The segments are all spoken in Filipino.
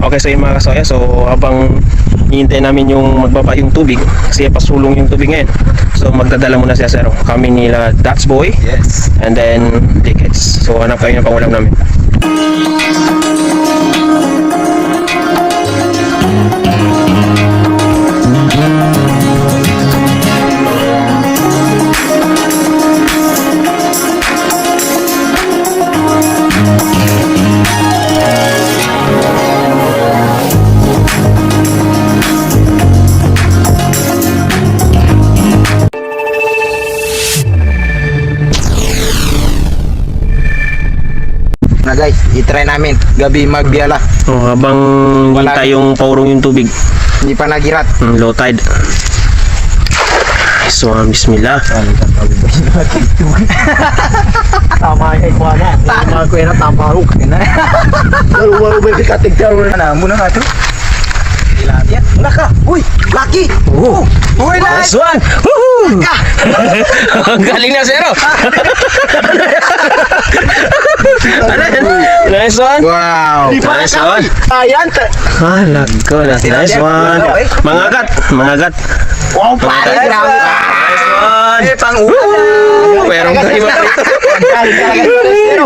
Okay, so yung mga kasoya, so habang hihintay namin yung magbaba yung tubig kasi pasulong yung tubig ngayon. So magdadala muna si Acero. Kami nila That's Boy. Yes. And then tickets. So hanap kayo ng pangulam namin. Na guys, i-try namin gabi magbiyala. So habang hintay yung paurong yung tubig. Hindi pa nagirat. Low tide. So bismillah. Tama ay kuana. Tama ko na tamaruk na. Wala ba katigtaw na muna nga to. Tilapia. Naka. Uy, lucky. Uy, Nice one! Woohoo! Ang galing na Acero! Nice one! wow. Nice one! Ayan. Halako, nice one! Mangagat! Mangagat! Wow, pare. Nice one! Pang ulam. Merong galing ba?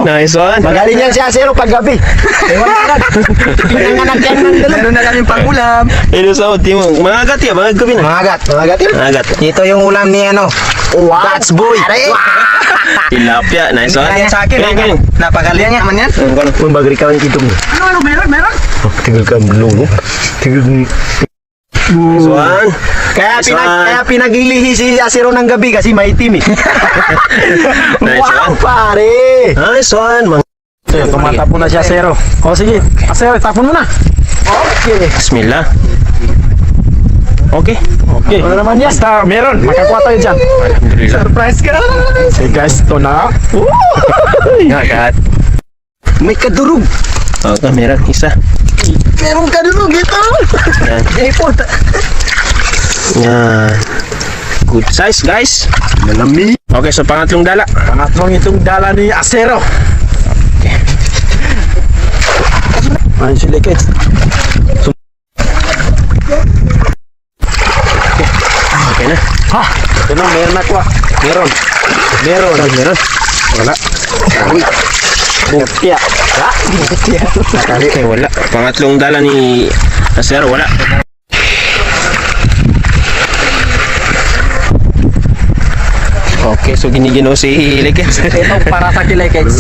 Nice one! Magaling yan si Acero pag gabi. Pinanganak yan ng dalawa. Meron na kami pang ulam. Ito sa timong. Mangagat ya, mangagat gabi na. Mangagat. Mangagat yun. Mangagat. Ito yung ulam ni ano. That's Boy. Tilapia, nice one. Kaya sa akin. Galing. Napagaling nga man yan. Kung bagri ka yung kitong. Ano, meron? Tinggal ka belum. Tinggal. Nice one. Kaya pinaglilihi si Acero ng gabi kasi maitim eh. Nice Wow, one. pare. Nice one. Tumatapon na si Acero. O sige, Acero, tapon mo na. Okay. Bismillah. Okay. Okay. Ano naman yan? Basta meron. Makakuha tayo dyan. Alhamdulillah. Surprise ka. Hey guys, ito na. Ngagat. May kadurog. Oh, kamera isa. Meron kadurog ito. Yan. Airport. Yan. Good size, guys. Malami. Okay, so pangatlong dala. Pangatlong itong dala ni Acero. Okay. Ayun sila guys. Okay na. Ha? Ito na, meron na ko. Meron. Meron. Wala. Uy. Bukya. Ha? Bukya. Okay, wala. Pangatlong dala ni Acero, wala. Okay, so giniginaw si Lekets. Ito para sa kilekets.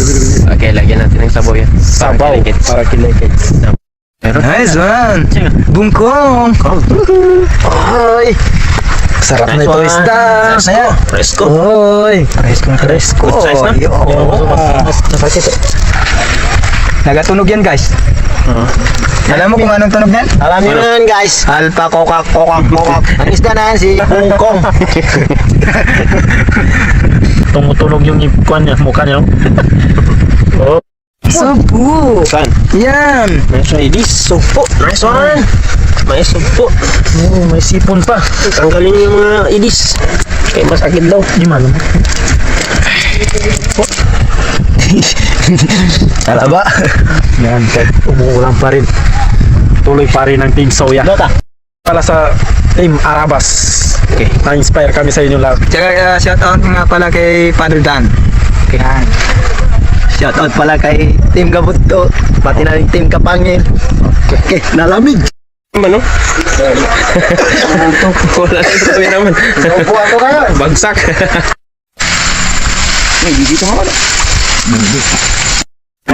Okay, lagyan natin ng sabaw yan. Sabaw. Para kilekets. Meron. Nice one. Bungkong. Ay. Sarap na Nice ito one. isda. Fresco. Fresco. Oy. Fresco. Good size na? Nagatunog yan guys. Alam mo kung anong tunog yan? Alam niyo yan guys. Alpa kokak. Ang isda na yan si Bungkong. Tumutunog yung ipkuan niya, mukha niya. Oh. Supo. Saan? Yan. Nice one. Idis. Sumpo. Nice one. May sumpo. Oh, may sipon pa. Tanggalin niyo yung mga idis. Kaya masakit daw. Di malam. Tala ba? Yan, kahit umuulan pa rin. Tuloy pa rin ang Team Soya. Dota. Para sa Team Arabas. Okay. Na-inspire kami sa inyo lahat. Tsaka shout out nga pala kay Father Dan. Yan. Shout out pala kay Team Gabuto. Pati na rin Team Kapangin. Okay. Nalamig. Ano? Wala na sabi naman. Upuan ko kayo. Bagsak. Dito mo.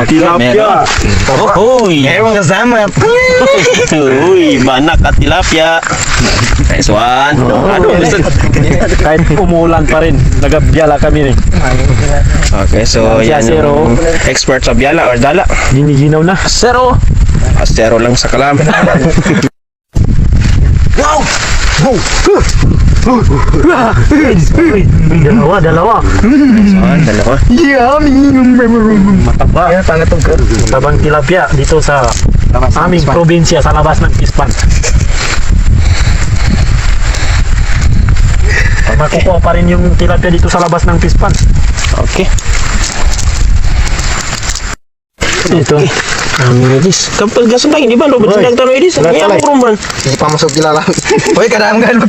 Tilapia. Hoy. Meron kasama. Uy, banak at tilapia. Nice one. Ano? Kahit umuulan pa rin, nagabyala kami rin. Okay, so Si yan Acero. yung expert sa biala or dala. Giniginaw na. Acero. Acero lang sa kalam. Wow! Dalawa. Nice one, dalawa. Yummy! Mataba. Ayan, pangatong ka. Matabang tilapia dito sa aming probinsya sa labas ng Pispan. Makukuha pa rin yung tilapia dito sa labas ng Pispan. Okay. Ito. Amin Edis. Kapag gasan lagi di ba? Robert Hoy. sinag tanong Edis. Wala Iya talay. mo rumban. Hindi pa masuk kilala. Hoy, kadang-kadang